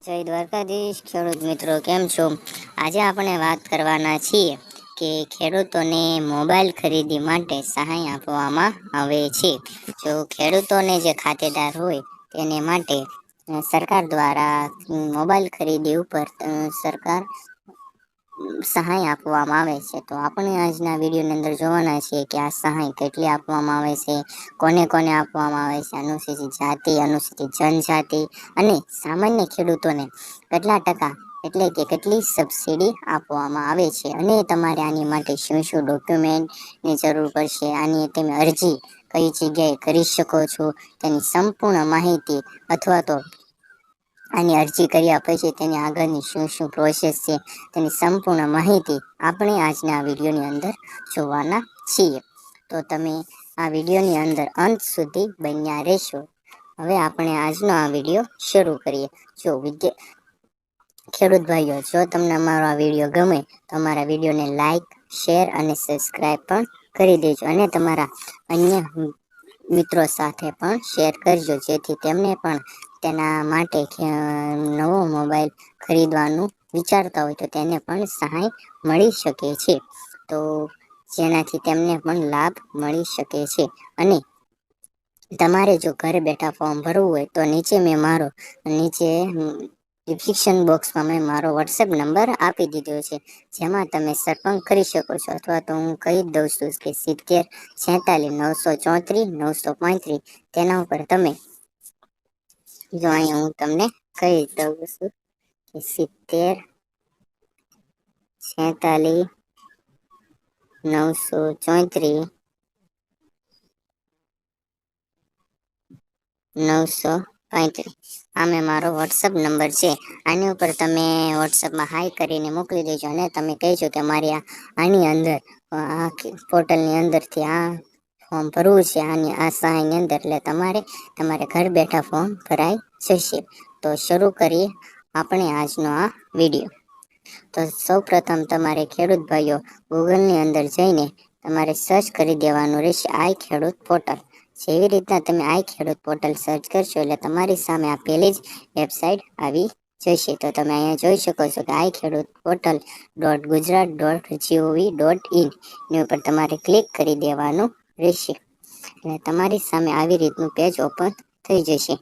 જય દ્વારકાધીશ ખેડૂત મિત્રો, કેમ છો? આજે આપણે વાત કરવાના છીએ કે ખેડૂતોને મોબાઈલ ખરીદી માટે સહાય આપવામાં આવે છે. જો ખેડૂતોને જે ખાતેદાર હોય તેને માટે સરકાર દ્વારા મોબાઈલ ખરીદી ઉપર સરકાર સહાય આપવામાં આવે છે. તો આપણે આજના વિડીયોની અંદર જોવાના છીએ કે આ સહાય કેટલી આપવામાં આવે છે, કોને કોને આપવામાં આવે છે, અનુસૂચિત જાતિ, અનુસૂચિત જનજાતિ અને સામાન્ય ખેડૂતોને કેટલા ટકા એટલે કે કેટલી સબસિડી આપવામાં આવે છે અને તમારે આની માટે શું શું ડોક્યુમેન્ટની જરૂર પડશે, આની તમે અરજી કઈ જગ્યાએ કરી શકો છો તેની સંપૂર્ણ માહિતી, અથવા તો આની અરજી કર્યા પછી તેની આગળની શું શું પ્રોસેસ છે તેની સંપૂર્ણ માહિતી આપણે આજના વિડીયોની અંદર જોવાના છીએ. તો તમે આ વિડીયોની અંદર અંત સુધી બન્યા રહેશો. હવે આપણે આજનો આ વિડીયો શરૂ કરીએ. જો ખેડૂત ભાઈઓ, જો તમને અમારો આ વિડીયો ગમે તો અમારા વિડીયોને લાઈક, શેર અને સબસ્ક્રાઈબ પણ કરી દેજો અને તમારા અન્ય મિત્રો સાથે પણ શેર કરજો, જેથી તેમને પણ તેના માટે નવો મોબાઈલ ખરીદવાનું વિચારતા હોય તો તેને પણ સહાય મળી શકે છે. તો જેનાથી તેમને પણ લાભ મળી શકે છે. અને તમારે જો ઘરે બેઠા ફોર્મ ભરવું હોય તો નીચે ડિસ્ક્રિપ્શન બોક્સમાં મેં મારો વોટ્સએપ નંબર આપી દીધો છે, જેમાં તમે સંપર્ક કરી શકો છો. અથવા તો હું કહી દઉં છું કે 70 46 934 935 તેના ઉપર તમે જો અહીંયા હું તમને કહી દઉં છું કે 70 46 934 935 આ મારો વોટ્સઅપ નંબર છે. આની ઉપર તમે વોટ્સઅપમાં હાઈ કરીને મોકલી દેજો અને તમે કહેજો કે મારી આની અંદર આ પોર્ટલની અંદરથી આ ફોર્મ ભરવું છે, આ સહાયની અંદર, એટલે તમારે ઘર બેઠા ફોર્મ ભરાઈ જશે. તો શરૂ કરીએ આપણે આજનો આ વિડીયો. તો સૌપ્રથમ તમારે ખેડૂત ભાઈઓ ગૂગલની અંદર જઈને તમારે સર્ચ કરી દેવાનું રહેશે આઈ ખેડૂત પોર્ટલ. જેવી રીતના તમે આઈ ખેડૂત પોર્ટલ સર્ચ કરશો એટલે તમારી સામે આ પહેલી જ વેબસાઇટ આવી જશે. તો તમે અહીંયા જોઈ શકો છો કે આઈ ખેડૂત પોર્ટલ .gujarat.gov.in ની ઉપર તમારે ક્લિક કરી દેવાનું રહેશે. એટલે તમારી સામે આવી રીતનું પેજ ઓપન થઈ જશે,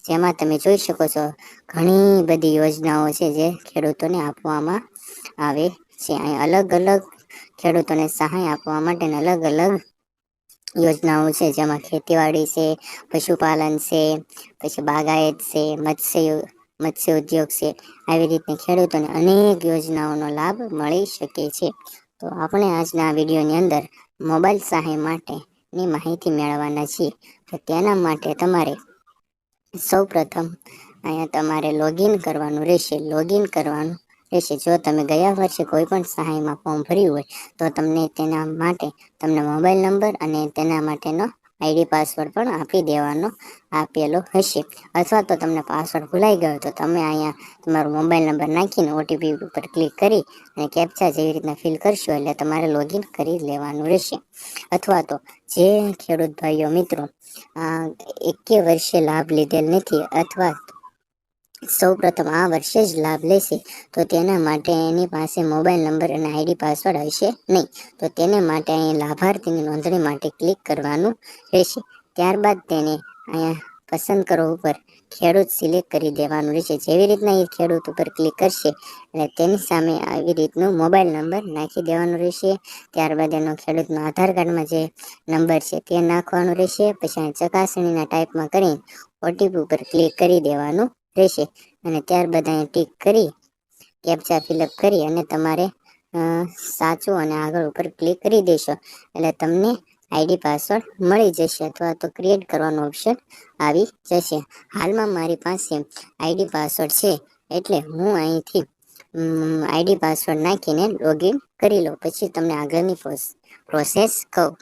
જેમાં તમે જોઈ શકો છો ઘણી બધી યોજનાઓ છે જે ખેડૂતોને આપવામાં આવે છે. અહીં અલગ અલગ ખેડૂતોને સહાય આપવા માટે અલગ અલગ યોજનાઓ છે, જેમાં ખેતીવાડી છે, પશુપાલન છે, પછી બાગાયત છે, મત્સ્ય ઉદ્યોગ છે. આવી રીતે ખેડૂતોને અનેક યોજનાઓનો લાભ મળી શકે છે. તો આપણે આજના વિડીયોની અંદર મોબાઈલ સહાય માટેની માહિતી મેળવવાના છીએ. તો તેના માટે તમારે સૌપ્રથમ અહીંયા તમારે લોગિન કરવાનું રહેશે. જો તમે ગયા વર્ષે કોઈ પણ સહાયમાં ફોર્મ ભર્યું હોય તો તેના માટે તમને મોબાઈલ નંબર અને તેના માટેનો આઈડી પાસવર્ડ પણ આપેલો હશે. અથવા તો તમને પાસવર્ડ ભૂલાઈ ગયો તો તમે અહીંયા તમારો મોબાઈલ નંબર નાખીને ઓટીપી ઉપર ક્લિક કરી અને કેપ્ચા જેવી રીતના ફિલ કરશો એટલે તમારે લોગિન કરી લેવાનું રહેશે. અથવા તો જે ખેડૂત ભાઈઓ મિત્રો 1 વર્ષે લાભ લીધેલ નથી અથવા સૌપ્રથમ આ વર્ષે જ લાભ લેશે તો તેના માટે એની પાસે મોબાઈલ નંબર અને આઈડી પાસવર્ડ હશે નહીં. તો તેને માટે અહીં લાભાર્થીની નોંધણી માટે ક્લિક કરવાનું રહેશે. ત્યારબાદ તેને અહીંયા પસંદ કરો ઉપર ખેડૂત સિલેક્ટ કરી દેવાનું રહેશે. જેવી રીતના એ ખેડૂત ઉપર ક્લિક કરશે એટલે તેની સામે આવી રીતનું મોબાઈલ નંબર નાખી દેવાનો રહેશે. ત્યારબાદ એનો ખેડૂતનો આધાર કાર્ડમાં જે નંબર છે તે નાખવાનો રહેશે. પછી ચકાસણીના ટાઈપમાં કરી ઓટીપી ઉપર ક્લિક કરી દેવાનું રહેશે અને ત્યારબાદ અહીં ટીક કરી કેપ્ચા ફિલઅપ કરી અને તમારે સાચું અને આગળ ઉપર ક્લિક કરી દેશો એટલે તમને આઈડી પાસવર્ડ મળી જશે, અથવા તો ક્રિએટ કરવાનો ઓપ્શન આવી જશે. હાલમાં મારી પાસે આઈડી પાસવર્ડ છે એટલે હું અહીંથી આઈડી પાસવર્ડ નાખીને લોગિન કરી લો. પછી તમને આગળની પ્રોસેસ કહું.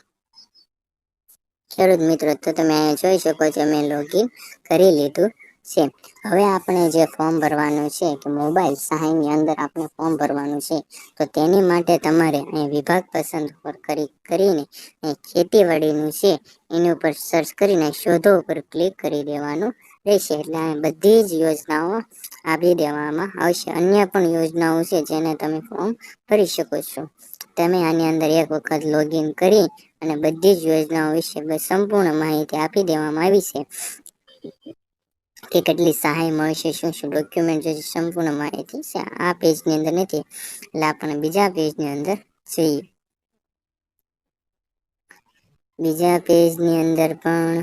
ખેડૂત મિત્રો, તો તમે અહીંયા જોઈ શકો છો મેં લોગિન કરી લીધું છે. હવે આપણે જે ફોર્મ ભરવાનું છે કે મોબાઈલ સહાયની અંદર આપણે ફોર્મ ભરવાનું છે, તો તેની માટે તમારે અહીં વિભાગ પસંદ ઉપર કરીને ખેતીવાડીનું છે એની ઉપર સર્ચ કરીને શોધો ઉપર ક્લિક કરી દેવાનું રહેશે. એટલે આ બધી જ યોજનાઓ આપી દેવામાં આવશે. અન્ય પણ યોજનાઓ છે જેને તમે ફોર્મ ભરી શકો છો. તમે આની અંદર એક વખત લોગિન કરી અને બધી જ યોજનાઓ વિશે સંપૂર્ણ માહિતી આપી દેવામાં આવી છે કે કેટલી સહાય મળશે, શું શું ડોક્યુમેન્ટ જોઈશે, સંપૂર્ણ માહિતી છે. આ પેજની અંદર નથી, એટલે આપણે બીજા પેજની અંદર જઈએ. બીજા પેજની અંદર પણ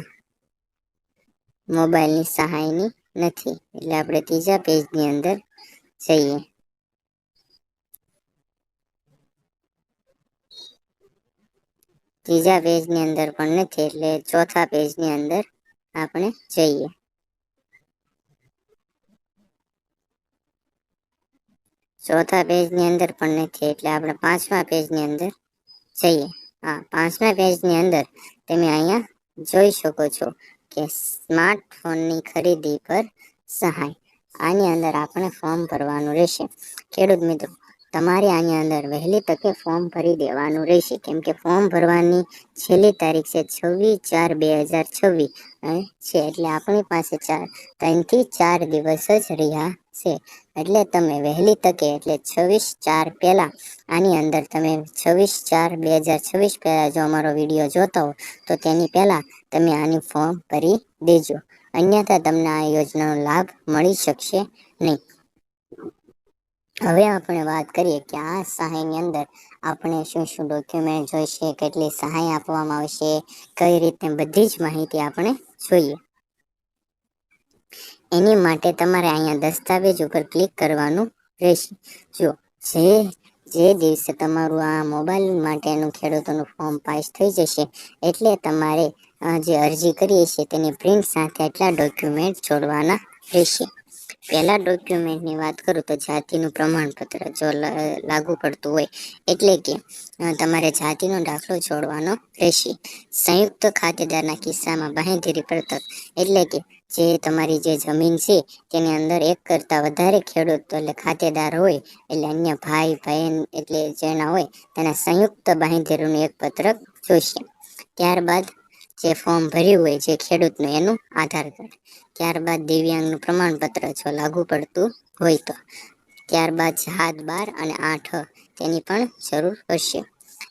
મોબાઈલની સહાયની નથી, એટલે આપણે ત્રીજા પેજની અંદર જઈએ. ત્રીજા પેજની અંદર પણ નથી, એટલે ચોથા પેજની અંદર આપણે જઈએ. ચોથા પેજની અંદર પણ નથી, એટલે આપણે પાંચમા પેજની અંદર જઈએ. હા, પાંચમા પેજની અંદર તમે અહીંયા જોઈ શકો છો કે સ્માર્ટફોનની ખરીદી પર સહાય. આની અંદર આપણે ફોર્મ ભરવાનું રહેશે. ખેડૂત મિત્રો, તમારે આની અંદર વહેલી તકે ફોર્મ ભરી દેવાનું રહેશે, કેમ કે ફોર્મ ભરવાની છેલ્લી તારીખ છે 26/4/2026 છે. એટલે આપણી પાસે 3 થી 4 દિવસ જ રહ્યા છે. એટલે તમે વહેલી તકે, એટલે 26/4 પહેલા આની અંદર તમે 26/4/2026 પહેલા જો અમારો વિડીયો જોતા હો તો તેની પહેલા તમે આની ફોર્મ ભરી દેજો, અન્યથા તમને આ યોજનાનો લાભ મળી શકશે નહીં. હવે આપણે વાત કરીએ કે આ સહાયની અંદર આપણે શું શું ડોક્યુમેન્ટ જોઈશે, કેટલી સહાય આપવામાં આવશે, કઈ રીતે, બધી જ માહિતી આપણે જોઈએ. એની માટે તમારે અહીંયા દસ્તાવેજ ઉપર ક્લિક કરવાનું રહેશે. જો જે દિવસે તમારું આ મોબાઈલ માટેનું ખેડૂતોનું ફોર્મ પાસ થઈ જશે, એટલે તમારે જે અરજી કરીએ છીએ તેની પ્રિન્ટ સાથે એટલા ડોક્યુમેન્ટ જોડવાના રહેશે. પહેલા ડોક્યુમેન્ટની વાત કરું તો જાતિનું પ્રમાણપત્ર જો લાગુ પડતું હોય, એટલે કે તમારે જાતિનો દાખલો જોડવાનો રહેશે. સંયુક્ત ખાતેદારના કિસ્સામાં બાંહેધરી પત્રક, એટલે કે જે તમારી જે જમીન છે તેની અંદર એક કરતાં વધારે ખેડૂતો એટલે ખાતેદાર હોય, એટલે અન્ય ભાઈ બહેન એટલે જેના હોય તેના સંયુક્ત બાંહેધરીનું એક પત્રક જોઈશે. ત્યારબાદ જે ફોર્મ ભર્યું હોય જે ખેડૂતનું એનું આધાર કાર્ડ, ત્યારબાદ દિવ્યાંગનું પ્રમાણપત્ર જો લાગુ પડતું હોય તો, ત્યારબાદ 7, 12 અને 8 તેની પણ જરૂર પડશે.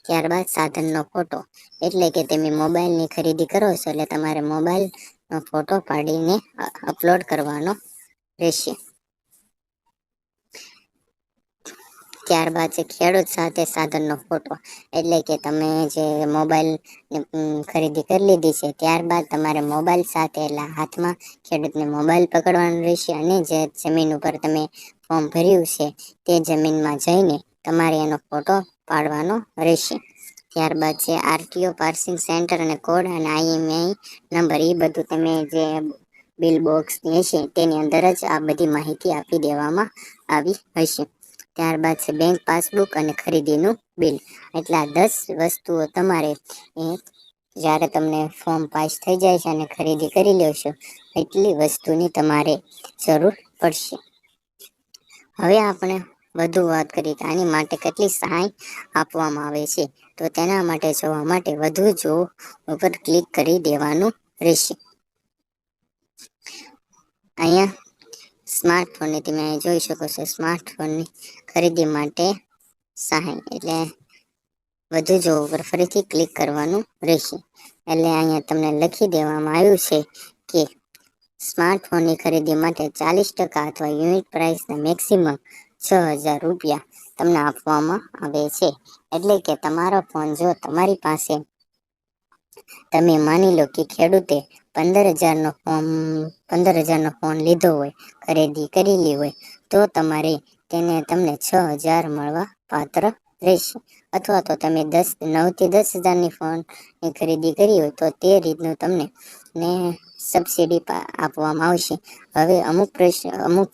ત્યારબાદ સાધનનો ફોટો, એટલે કે તમે મોબાઈલની ખરીદી કરો છો એટલે તમારે મોબાઈલનો ફોટો પાડીને અપલોડ કરવાનો રહેશે. ત્યારબાદ છે ખેડૂત સાથે સાધનનો ફોટો, એટલે કે તમે જે મોબાઈલ ખરીદી કરી લીધી છે ત્યારબાદ તમારે મોબાઈલ સાથે, એટલે હાથમાં ખેડૂતને મોબાઈલ પકડવાનો રહેશે અને જે જમીન ઉપર તમે ફોર્મ ભર્યું છે તે જમીનમાં જઈને તમારે એનો ફોટો પાડવાનો રહેશે. ત્યારબાદ છે આરટીઓ પાર્સિંગ સેન્ટર અને કોડ અને IMEI નંબર, એ બધું તમે જે બિલ બોક્સની હશે તેની અંદર જ આ બધી માહિતી આપી દેવામાં આવી હશે. ત્યારબાદ છે બેંક પાસબુક અને ખરીદીનું બિલ, એટલે આ 10 વસ્તુઓ તમારે જ્યારે તમને ફોર્મ પાસ થઈ જાય છે અને ખરીદી કરી લેશો એટલી વસ્તુની તમારે જરૂર પડશે. હવે આપણે વધુ વાત કરીએ કે આની માટે કેટલી સહાય આપવામાં આવે છે, તો તેના માટે જોવા માટે વધુ જો ઉપર ક્લિક કરી દેવાનું રહેશે. અહીંયા સ્માર્ટફોનની તમે જોઈ શકો છો, સ્માર્ટફોનની ખરીદી માટે સહાય, એટલે વધુ જો ઉપર ફરીથી ક્લિક કરવાનું રહેશે. એટલે અહીંયા તમને લખી દેવામાં આવ્યું છે કે સ્માર્ટફોનની ખરીદી માટે 40% અથવા યુનિટ પ્રાઇસના મેક્સિમમ 6,000 રૂપિયા તમને આપવામાં આવે છે. એટલે કે તમારો ફોન જો તમારી પાસે, તમે માની લો કે ખેડૂતે 15,000નો ફોન લીધો હોય, ખરીદી કરેલી હોય, તો તમારે તમને 6,000 મળવા પાત્ર રહેશે. અથવા તો તમે 9 થી 10,000ની ફોનની ખરીદી કરી હોય તો તે રીતનું તમને સબસિડી આપવામાં આવશે. હવે અમુક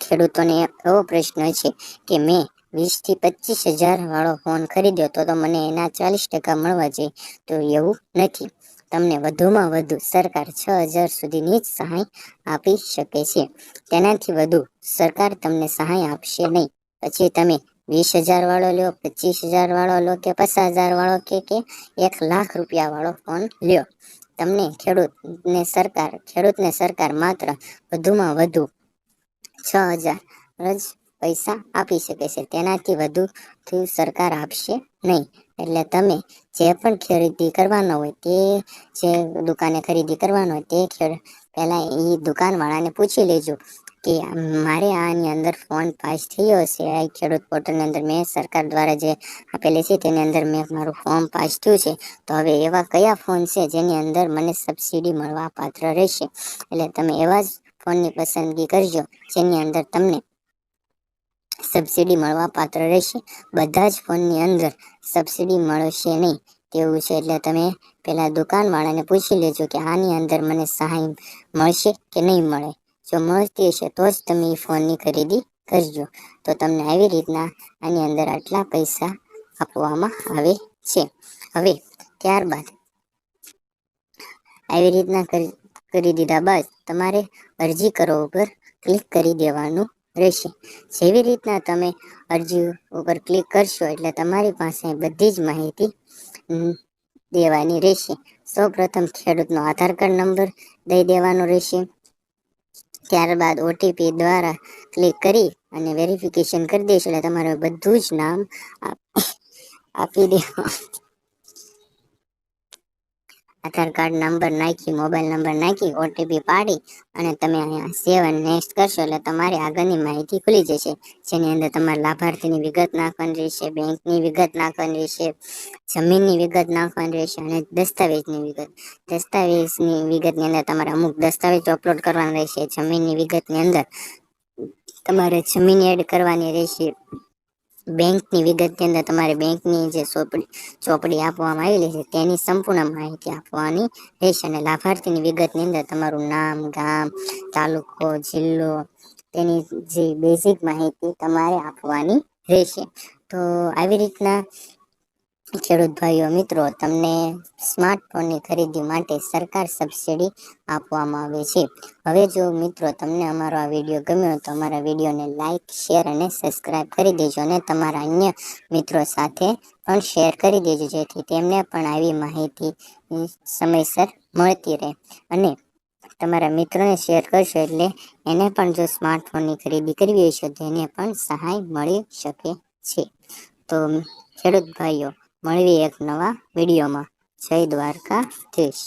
ખેડૂતોને એવો પ્રશ્ન છે કે મેં 20 થી 25,000 વાળો ફોન ખરીદ્યો તો મને એના 40% મળવા જોઈએ, તો એવું નથી. તમને વધુમાં વધુ સરકાર 6,000 સુધીની જ સહાય આપી શકે છે. તેનાથી વધુ સરકાર તમને સહાય આપશે નહીં. પછી તમે 20,000 વાળો લો, 25,000 વાળો લો કે 50,000 વાળો કે 1,00,000 રૂપિયા વાળો ફોન લ્યો, તમને ખેડૂતને સરકાર માત્ર વધુમાં વધુ 6,000 જ પૈસા આપી શકે છે, તેનાથી વધુ સરકાર આપશે નહીં. એટલે તમે જે પણ ખરીદી કરવાનો હોય તે જે દુકાને ખરીદી કરવાનો હોય તે પહેલા એ દુકાનવાળાને પૂછી લેજો કે મારે આની અંદર ફોન પાસ થયો હશે, આ ખેડૂત પોર્ટલની અંદર મેં સરકાર દ્વારા જે આપેલી છે તેની અંદર મેં મારું ફોર્મ પાસ થયું છે. તો હવે એવા કયા ફોન છે જેની અંદર મને સબસિડી મળવા પાત્ર રહેશે. એટલે તમે એવા જ ફોનની પસંદગી કરજો જેની અંદર તમને સબસિડી મળવા પાત્ર રહેશે. બધા જ ફોનની અંદર સબસિડી મળશે નહીં તેવું છે. એટલે તમે પેલા દુકાનવાળાને પૂછી લેજો કે આની અંદર મને સહાય મળશે કે નહીં મળે. જો મળતી હશે તો જ તમે એ ફોનની ખરીદી કરજો. તો તમને આવી રીતના આની અંદર આટલા પૈસા આપવામાં આવે છે. હવે ત્યારબાદ આવી રીતના કરી દીધા બાદ તમારે અરજી કરો ઉપર ક્લિક કરી દેવાનું રહેશે. જેવી રીતના તમે અરજી ઉપર ક્લિક કરશો એટલે તમારી પાસે બધી જ માહિતી દેવાની રહેશે. સૌપ્રથમ ખેડૂતનો આધાર કાર્ડ નંબર દઈ દેવાનો રહેશે. ત્યારબાદ ઓટીપી દ્વારા ક્લિક કરી અને વેરિફિકેશન કરી દેશો એટલે તમારે બધું જ નામ આપી દેવાનું. આધાર કાર્ડ નંબર નાખી, મોબાઈલ નંબર નાખી, ઓટીપી પાડી અને તમે અહીંયા સેવ અને નેક્સ્ટ કરશો એટલે તમારી આગળની માહિતી ખુલી જશે. જેની અંદર તમારે લાભાર્થીની વિગત નાખવાની રહેશે, બેંકની વિગત નાખવાની રહેશે, જમીનની વિગત નાખવાની રહેશે અને દસ્તાવેજની વિગત. દસ્તાવેજની વિગતની અંદર તમારે અમુક દસ્તાવેજ અપલોડ કરવાના રહેશે. જમીનની વિગતની અંદર તમારે જમીન એડ કરવાની રહેશે. બેંકની વિગતની અંદર તમારે બેંકની જે ચોપડી આપવામાં આવેલી છે તેની સંપૂર્ણ માહિતી આપવાની રહેશે. અને લાભાર્થીની વિગતની અંદર તમારું નામ, ગામ, તાલુકો, જિલ્લો, તેની જે બેઝિક માહિતી તમારે આપવાની રહેશે. તો આવી રીતના ખેડૂત ભાઈઓ મિત્રો તમને સ્માર્ટફોનની ખરીદી માટે સરકાર સબસિડી આપવામાં આવે છે. હવે જો મિત્રો તમને અમારો આ વિડીયો ગમ્યો તો અમારા વિડીયોને લાઈક, શેર અને સબસ્ક્રાઈબ કરી દેજો અને તમારા અન્ય મિત્રો સાથે પણ શેર કરી દેજો જેથી તેમને પણ આવી માહિતી સમયસર મળતી રહે. અને તમારા મિત્રોને શેર કરશો એટલે એને પણ જો સ્માર્ટફોનની ખરીદી કરવી હશે તો એને પણ સહાય મળી શકે છે. તો ખેડૂત ભાઈઓ મળીએ એક નવા વિડીયોમાં. જય દ્વારકાધીશ.